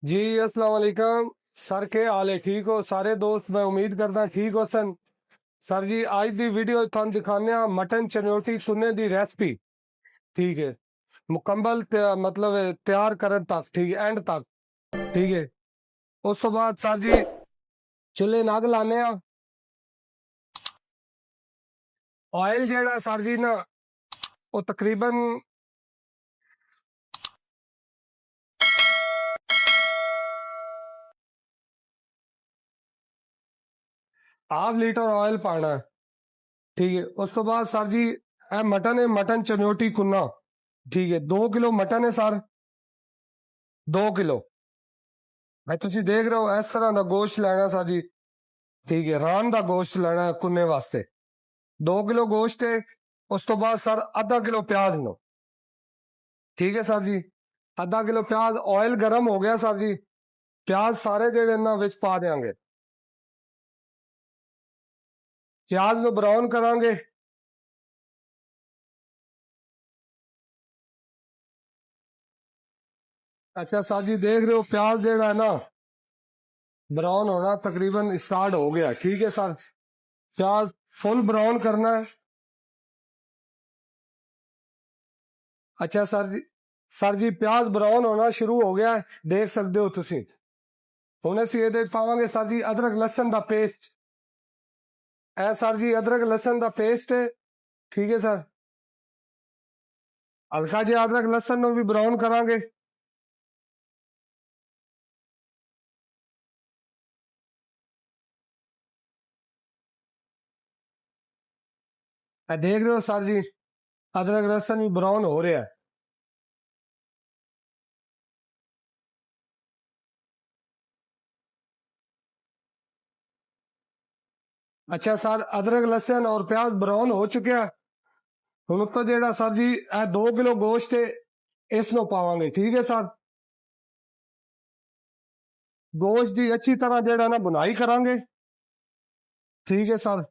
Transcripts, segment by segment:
जी अस्सलाम वालेकुम सर, के हाल है? ठीक हो सारे दोस्त? मैं उम्मीद करदा ठीक हो सन। सर जी आज दी वीडियो तुहानू दिखाने मटन चनौटी सुनने दी रेसिपी। ठीक है, मुकम्मल मतलब तैयार करन तक, ठीक है, एंड तक। ठीक है, उस तो बाद सर जी चुल्हे नग लाने ऑयल जेड़ा सर जी ना वो तकरीबन हाफ लीटर ऑयल पाना है। ठीक है, उस तो बाद सर जी मटन है, मटन चनौटी कुन्ना। ठीक है, 2 किलो मटन है सर, 2 किलो। भाई तुसी देख रहे हो इस तरह का गोश्त लेना सर जी। ठीक है, रान का गोश्त लेना है कुन्ने वास्ते। 2 किलो गोश्त है। उस तो बाद सर आधा किलो प्याज लो। ठीक है सर जी, आधा किलो प्याज। ऑयल गर्म हो गया सर जी, प्याज सारे जेडे ना विच पा देंगे। प्याज नु ब्राउन करांगे। अच्छा सर जी देख रहे हो प्याज जेड़ा है ना ब्राउन होना तकरीबन स्टार्ट हो गया। ठीक है सर, प्याज फुल ब्राउन करना है। अच्छा सर जी प्याज ब्राउन होना शुरू हो गया है, देख सकते हो तुसी। हुण असीं ਇਹਦੇ ਪਾਵਾਂਗੇ सर जी अदरक लहसुन का पेस्ट। ए सर जी अदरक लहसुन का पेस्ट है। ठीक है सर, हल्का जिहा अदरक लहसुन भी ब्राउन करांगे। देख रहे हो सर जी अदरक लहसुन भी ब्राउन हो रहा है। अच्छा सर अदरक लहसुन और प्याज ब्राउन हो चुके हैं। ਹੁਣ तो जेड़ा सर जी 2 किलो गोश्त है इसमें पावांगे। ठीक है सर, गोश्त की अच्छी तरह जेड़ा ना बुनाई करांगे। ठीक है सर,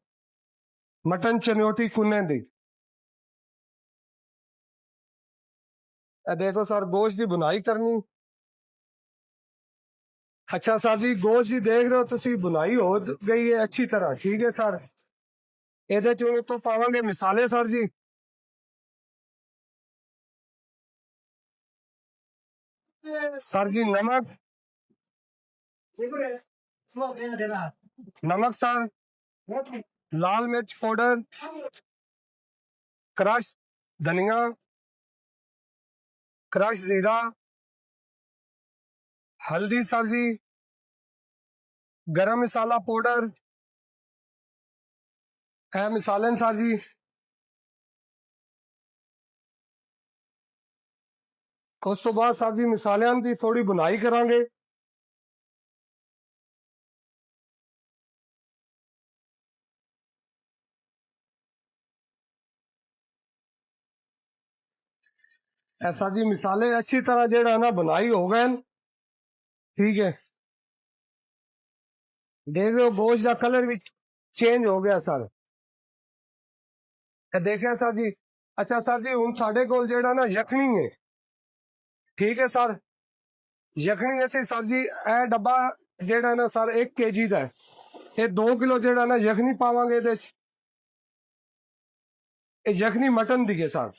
मटन चन्योटी कुन्ने दी देखो सर गोश्त की बुनाई करनी। अच्छा सर जी गोश्त की देख रहे हो तुसी बुनाई हो गई है अच्छी तरह। ठीक है सर, ਇਹਦੇ ਚ तो पावांगे मिसाले सर जी। सर जी नमक, नमक सर, लाल मिर्च पाउडर, क्रश धनिया, क्रश जीरा, हल्दी सर जी, गरम मसाला पाउडर, है मिसालन सर जी। उस तो बाद सर जी मिसालियां की थोड़ी बुनाई करांगे। ऐसा जी मिसाले अच्छी तरह जेड़ा ना बुनाई हो गए। ठीक है, देख रहे हो गोश्त का कलर भी चेंज हो गया सर, देखिए सर जी। अच्छा सर जी हूँ साढ़े कोल जेड़ा ना यखनी है। ठीक है सर, यखनी ऐसे सर जी डब्बा जेड़ा ना सर 1 kg का है। ये 2 किलो जेड़ा ना यखनी पावांगे ਇਹਦੇ ਚ। ਇਹ यखनी मटन दी है सर।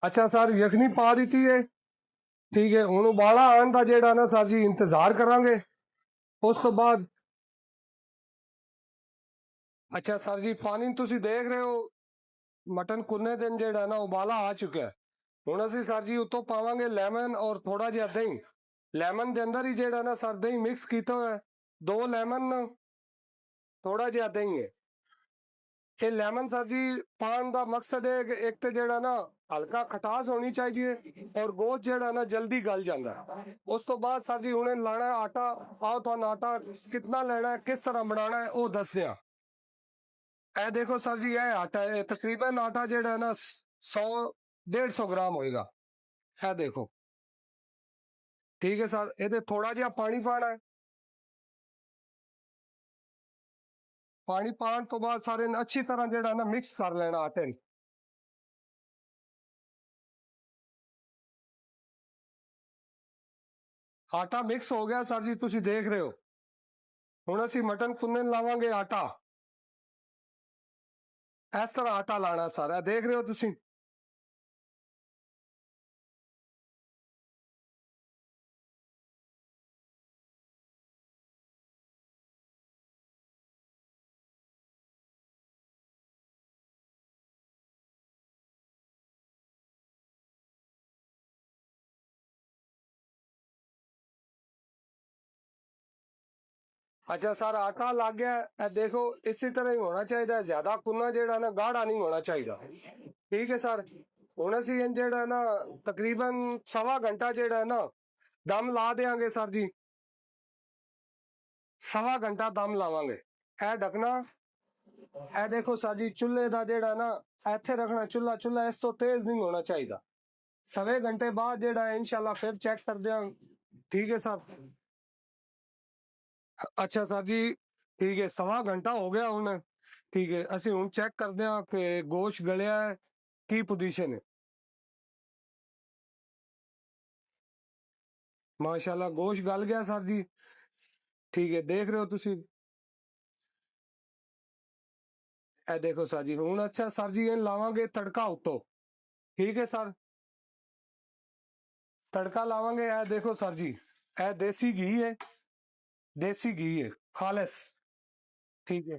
अच्छा सर यखनी पा दी है। ठीक है, हूँ उबाला आन का जेड़ा ना सर जी इंतजार करांगे। उस तो बाद अच्छा सर जी पानी तुसी देख रहे हो मटन कुन्ने दिन जेड़ा ना उबाला आ चुका है। ਹੁਣ ਅਸੀਂ सर जी उतो पावांगे लेमन और थोड़ा जिहा दही। लेमन के अंदर ही जेड़ा ना सर दही मिक्स किया हुआ है। 2 लेमन थोड़ा जिहा दही है। ये लेमन सर जी पान का मकसद है कि एक तो जेड़ा ना हल्का खटास होनी चाहिए और गोश्त जेड़ा ना जल्दी गल जाता है। उस तो बाद सर जी उन्हें लाना है आटा। आओ तो आटा कितना लेना है किस तरह बनाना है वो दस दिया। ए देखो सर जी ये आटा है तकरीबन आटा जेड़ा है ना 100 150 ग्राम होएगा। है देखो। ठीक है सर, ये थोड़ा जिहा पानी पाना है। ਪਾਣੀ ਪਾਉਣ ਤੋਂ ਬਾਅਦ ਸਾਰੇ ਨੂੰ ਅੱਛੀ ਤਰ੍ਹਾਂ ਜਿਹੜਾ ਨਾ ਮਿਕਸ ਕਰ ਲੈਣਾ ਆਟੇ ਨੂੰ। ਆਟਾ ਮਿਕਸ ਹੋ ਗਿਆ ਸਰ ਜੀ, ਤੁਸੀਂ ਦੇਖ ਰਹੇ ਹੋ। ਹੁਣ ਅਸੀਂ ਮਟਨ ਕੁੰਨੇ ਨੂੰ ਲਾਵਾਂਗੇ ਆਟਾ। ਇਸ ਤਰ੍ਹਾਂ ਆਟਾ ਲਾਣਾ ਸਰ, ਇਹ ਦੇਖ ਰਹੇ ਹੋ ਤੁਸੀਂ। अच्छा सर आटा लग गया, देखो इसी तरह ही होना चाहिए, ज्यादा कुन्ना जेड़ा ना गाढ़ा नहीं होना चाहिए। ठीक है सर। हुण असीं जेड़ा ना तकरीबन 1.25 घंटा जेड़ा ना दम ला देंगे सर जी। 1.25 घंटा दम लावांगे। ए ढकना, ए देखो सर जी चूल्हे दा जेड़ा ना इत्थे रखना, चूल्हा चूल्हा इस तो तेज नहीं होना चाहिए। 1.25 घंटे बाद जेड़ा है इंशाल्लाह फिर चेक कर देंगे। ठीक है सर। अच्छा सर जी ठीक है, 1.25 घंटा हो गया हुण। ठीक है, ਅਸੀਂ ਹੁਣ ਚੈੱਕ ਕਰਦੇ ਹਾਂ ਕਿ ਗੋਸ਼ਤ ਗਲਿਆ ਹੈ, ਕੀ ਪੋਜੀਸ਼ਨ ਹੈ। ਮਾਸ਼ਾਅੱਲਾ ਗੋਸ਼ਤ ਗਲ ਗਿਆ ਸਰ ਜੀ। ਠੀਕ ਹੈ, ਦੇਖ ਰਹੇ ਹੋ ਤੁਸੀਂ। ਇਹ ਦੇਖੋ ਸਰ ਜੀ। ਹੁਣ ਅੱਛਾ ਸਰ ਜੀ ਇਹ ਲਾਵਾਂਗੇ ਤੜਕਾ ਉੱਤੋਂ। ਠੀਕ ਹੈ ਸਰ, ਤੜਕਾ ਲਾਵਾਂਗੇ। ਇਹ ਦੇਖੋ ਸਰ ਜੀ, ਇਹ ਦੇਸੀ घी है, देसी घी है खालिस। ठीक है,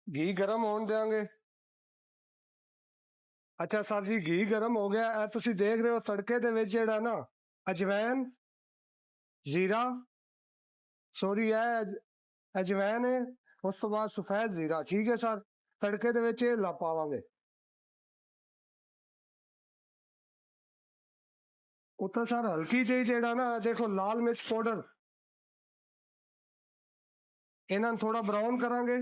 घी गर्म होने देंगे। अच्छा सर जी घी गर्म हो गया, ਇਹ ਤੁਸੀਂ ਦੇਖ ਰਹੇ ਹੋ ਤੜਕੇ ਦੇ ਵਿੱਚ ਜਿਹੜਾ ਨਾ ਅਜਵੈਨ, ਜ਼ੀਰਾ, ਸੋਰੀ ਇਹ ਅਜਵੈਨ ਹੈ, ਉਸ ਤੋਂ ਬਾਅਦ ਸਫੈਦ ਜ਼ੀਰਾ। ਠੀਕ ਹੈ ਸਰ, ਤੜਕੇ ਦੇ ਵਿੱਚ ਇਹ ਲਾ ਪਾਵਾਂਗੇ। ਉੱਤੇ ਸਰ ਹਲਕੀ ਜਿਹੀ ਜਿਹੜਾ ਨਾ ਦੇਖੋ ਲਾਲ ਮਿਰਚ ਪਾਊਡਰ, ਇਹਨਾਂ ਨੂੰ ਥੋੜਾ ਬਰਾਊਨ ਕਰਾਂਗੇ।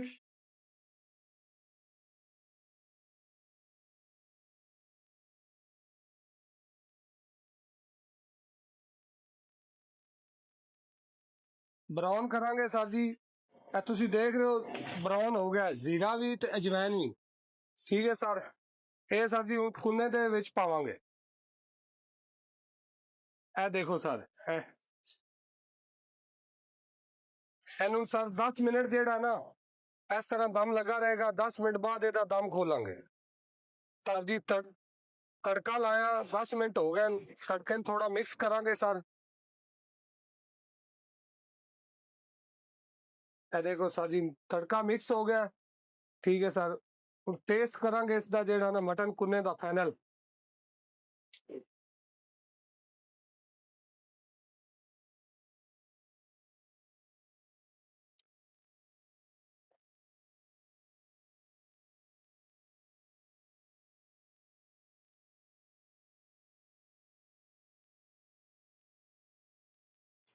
ਬਰਾਊਨ ਕਰਾਂਗੇ ਸਰ ਜੀ। ਇਹ ਤੁਸੀਂ ਦੇਖ ਰਹੇ ਹੋ ਬਰਾਊਨ ਹੋ ਗਿਆ ਜ਼ੀਰਾ ਵੀ ਤੇ ਅਜਵੈਨ ਵੀ। ਠੀਕ ਹੈ ਸਰ, ਇਹ ਸਰ ਜੀ ਕੁੰਨੇ ਦੇ ਵਿੱਚ ਪਾਵਾਂਗੇ। ਇਹ ਦੇਖੋ ਸਰ, ਇਹਨੂੰ ਸਰ 10 ਮਿੰਟ ਜਿਹੜਾ ਨਾ ਇਸ ਤਰ੍ਹਾਂ ਦਮ ਲਗਾ ਰਹੇਗਾ। 10 ਮਿੰਟ ਬਾਅਦ ਇਹਦਾ ਦਮ ਖੋਲਾਂਗੇ। ਸਰ ਜੀ ਤੜਕਾ ਲਾਇਆ 10 ਮਿੰਟ ਹੋ ਗਏ, ਤੜਕੇ ਨੂੰ ਥੋੜਾ ਮਿਕਸ ਕਰਾਂਗੇ ਸਰ। ਇਹ ਦੇਖੋ ਸਰ ਜੀ ਤੜਕਾ ਮਿਕਸ ਹੋ ਗਿਆ। ਠੀਕ ਹੈ ਸਰ, ਹੁਣ ਟੇਸਟ ਕਰਾਂਗੇ ਇਸ ਦਾ ਜਿਹੜਾ ਨਾ ਮਟਨ ਕੁੰਨੇ ਦਾ ਫਾਈਨਲ।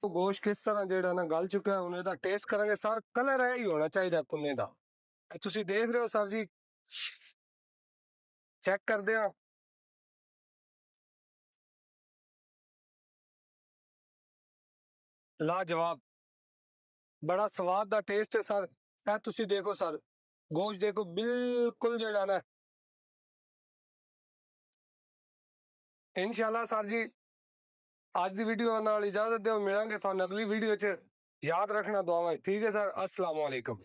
तो गोश्त किस तरह जेड़ा ना गल चुका है, उन्हें दा टेस्ट करेंगे सर। कलर है ही होना चाहिए कुन्ने दा। तुसी देख रहे हो सर जी, चेक कर दे। लाजवाब, बड़ा स्वाद दा टेस्ट है सर। ए तुसी देखो सर, गोश्त देखो बिल्कुल जेड़ा ना। इंशाल्लाह सर जी आज की वीडियो नाल इजाजत दो, मिलांगे थानू अगली वीडियो च। याद रखना दुआवां। ठीक है सर, अस्सलाम वालेकुम।